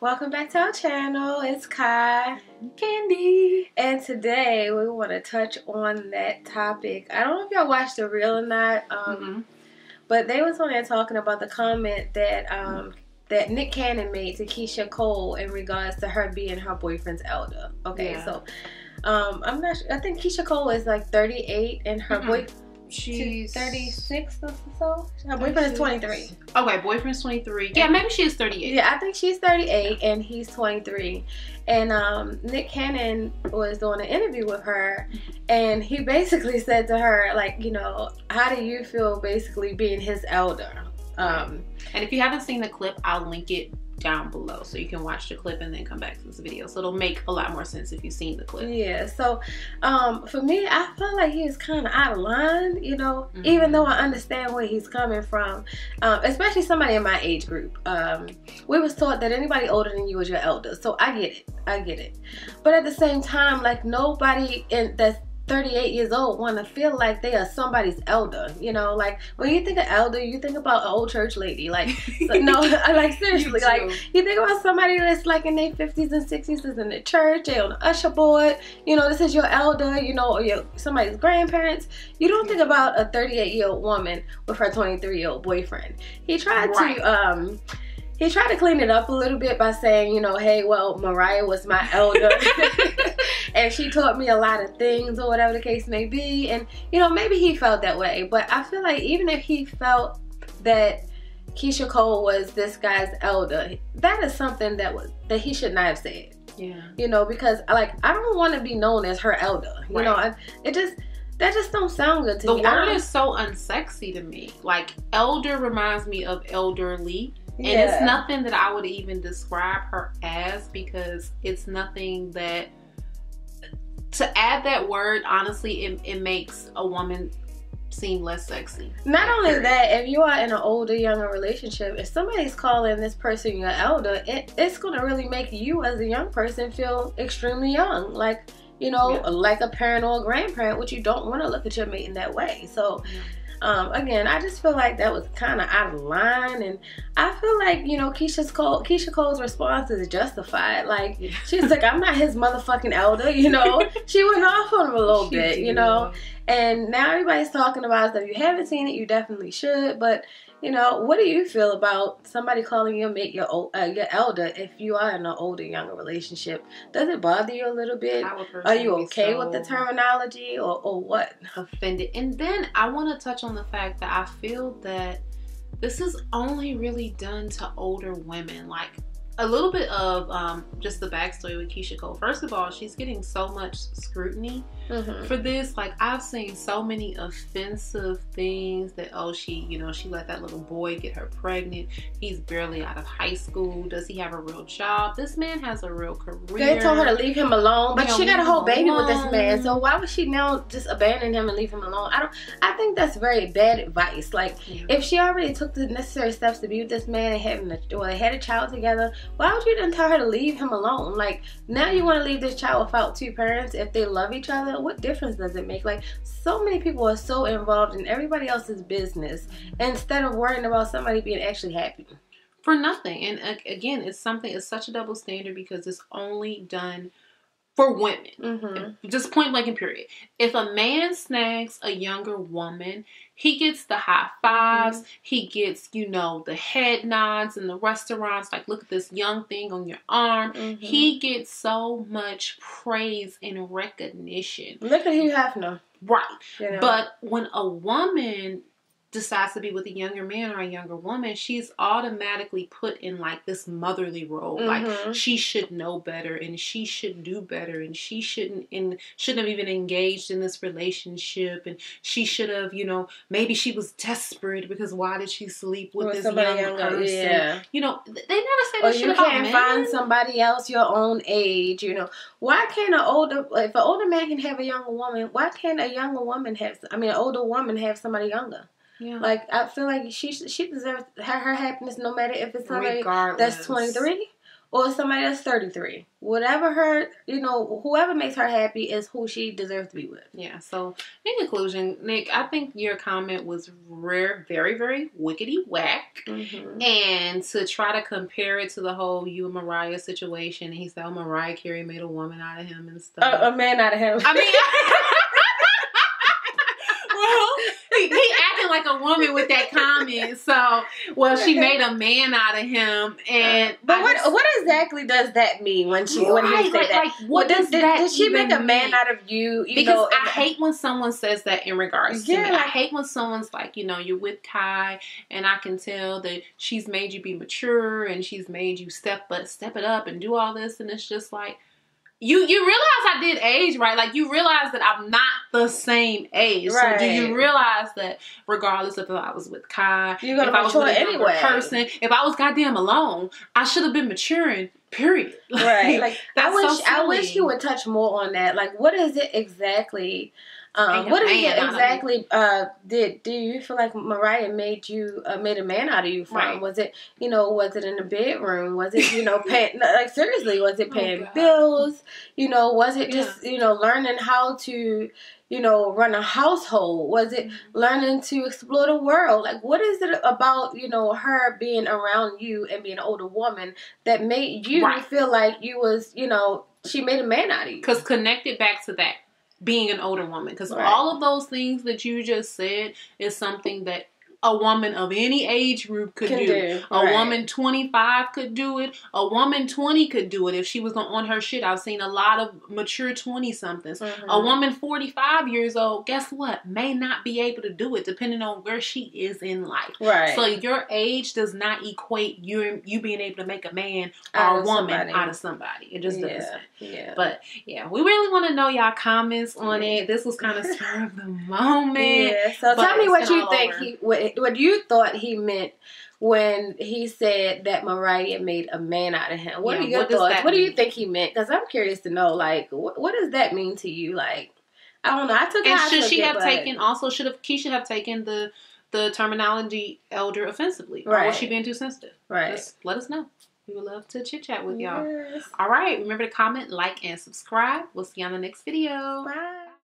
Welcome back to our channel. It's Kai, Candi, and today we want to touch on that topic. I don't know if y'all watched the reel or not, but they was on there talking about the comment that that Nick Cannon made to Keyshia Cole in regards to her being her boyfriend's elder. Okay, so I'm not sure. I think Keyshia Cole is like 38, and her boyfriend. She's 36 or so. Her boyfriend is 23. Okay, boyfriend's 23. Yeah, maybe she is 38. Yeah, I think she's 38 and he's 23. And Nick Cannon was doing an interview with her, and he basically said to her, like, you know, how do you feel basically being his elder? And if you haven't seen the clip, I'll link it down below so you can watch the clip and then come back to this video, so it'll make a lot more sense if you've seen the clip. Yeah, so for me, I felt like he was kind of out of line, you know, even though I understand where he's coming from, especially somebody in my age group. We was taught that anybody older than you is your elder, so I get it, but at the same time, like, nobody that's 38 years old want to feel like they are somebody's elder, you know. Like, when you think of elder, you think about an old church lady, like, no, like, seriously, like, you think about somebody that's like in their 50s and 60s, is in the church, they on the usher board, you know, this is your elder, you know, or somebody's grandparents. You don't think about a 38-year-old woman with her 23-year-old boyfriend. He tried to clean it up a little bit by saying, you know, hey, well, Mariah was my elder and she taught me a lot of things, or whatever the case may be. And, you know, maybe he felt that way, but I feel like even if he felt that Keyshia Cole was this guy's elder, that is something that he should not have said. Yeah. You know, because, like, I don't want to be known as her elder. You know, that just don't sound good to me. The word is so unsexy to me. Like, elder reminds me of elderly. And it's nothing that I would even describe her as, because it's nothing that, to add that word, honestly, it makes a woman seem less sexy. Not only that, if you are in an older, younger relationship, if somebody's calling this person your elder, it's going to really make you as a young person feel extremely young. Like, you know, like a parent or a grandparent, which you don't want to look at your mate in that way. So, again, I just feel like that was kind of out of line, and I feel like, you know, Keyshia Cole's response is justified. Like, she's like, I'm not his motherfucking elder, you know. She went off on him a little bit, you know. And now everybody's talking about it. So if you haven't seen it, you definitely should. But, you know, what do you feel about somebody calling your mate your elder if you are in an older, younger relationship? Does it bother you a little bit? Are you okay with the terminology, or what? Offended. And then I want to touch on the fact that I feel that this is only really done to older women. Like, a little bit of just the backstory with Keyshia Cole. First of all, she's getting so much scrutiny for this. Like, I've seen so many offensive things that, oh, she let that little boy get her pregnant. He's barely out of high school. Does he have a real job? This man has a real career. They told her to leave him alone, but she got a whole baby with this man. So why would she now just abandon him and leave him alone? I think that's very bad advice. Like, if she already took the necessary steps to be with this man and they had a child together, why would you then tell her to leave him alone? Like, now you want to leave this child without two parents if they love each other? What difference does it make? Like, so many people are so involved in everybody else's business instead of worrying about somebody being actually happy. For nothing. And again, it's such a double standard, because it's only done for women. Just point blank and period. If a man snags a younger woman, he gets the high fives, he gets, you know, the head nods in the restaurants, like, look at this young thing on your arm. He gets so much praise and recognition. Look at Hugh Hefner. Right. You know? But when a woman decides to be with a younger man or a younger woman, she's automatically put in, like, this motherly role. Like, she should know better, and she should do better, and she shouldn't have even engaged in this relationship, and she should have, you know, maybe she was desperate, because why did she sleep with this young person? Yeah. You know, they never say that shit about men. You can't find somebody else your own age, you know. Why can't if an older man can have a younger woman, why can't an older woman have somebody younger? Yeah. Like, I feel like she deserves her happiness, no matter if it's somebody that's 23 or somebody that's 33. Whatever her, whoever makes her happy is who she deserves to be with. Yeah. So in conclusion, Nick, I think your comment was very, very wickety whack. Mm-hmm. And to try to compare it to the whole you and Mariah situation, and he said, "Oh, Mariah Carey made a woman out of him and stuff." A man out of him. I mean. He acting like a woman with that comment. So, she made a man out of him, and but what exactly does that mean when he said that? Like, what does that did she make a mean? Man out of you? Because I hate when someone says that in regards to me. Like, I hate when someone's like, you're with Kai, and I can tell that she's made you be mature, and she's made you step it up and do all this, and it's just like. You realize I did age, right? Like, you realize that I'm not the same age. Right. So do you realize that regardless of if I was with Kai, you're gonna if I was with a younger anyway. person, if I was goddamn alone, I should have been maturing, period. Right. Like, I wish silly. you would touch more on that. Like, what is it exactly? What is it exactly? Do you feel like Mariah made a man out of you from? Right. Was it was it in the bedroom? Was it paying, like, seriously? Was it paying bills? Was it just learning how to run a household? Was it learning to explore the world? Like, what is it about her being around you and being an older woman that made you feel like you was she made a man out of you? Because connected back to that. Being an older woman, because all of those things that you just said is something that a woman of any age group could do. A woman 25 could do it. A woman 20 could do it if she was on her shit. I've seen a lot of mature 20-somethings. Mm-hmm. A woman 45 years old, guess what? May not be able to do it depending on where she is in life. Right. So your age does not equate you being able to make a man or a woman out of somebody. It just doesn't. Yeah. But yeah, we really want to know y'all comments on it. This was kind of spur of the moment. Yeah. So tell me what you think what you thought he meant when he said that Mariah made a man out of him. What are your thoughts? What do you think he meant? Because I'm curious to know, like, what does that mean to you? Like, I don't know. Should Keyshia have taken the terminology elder offensively? Or was she being too sensitive? Right. Let us know. We would love to chit chat with y'all. Yes. All right. Remember to comment, like, and subscribe. We'll see you on the next video. Bye.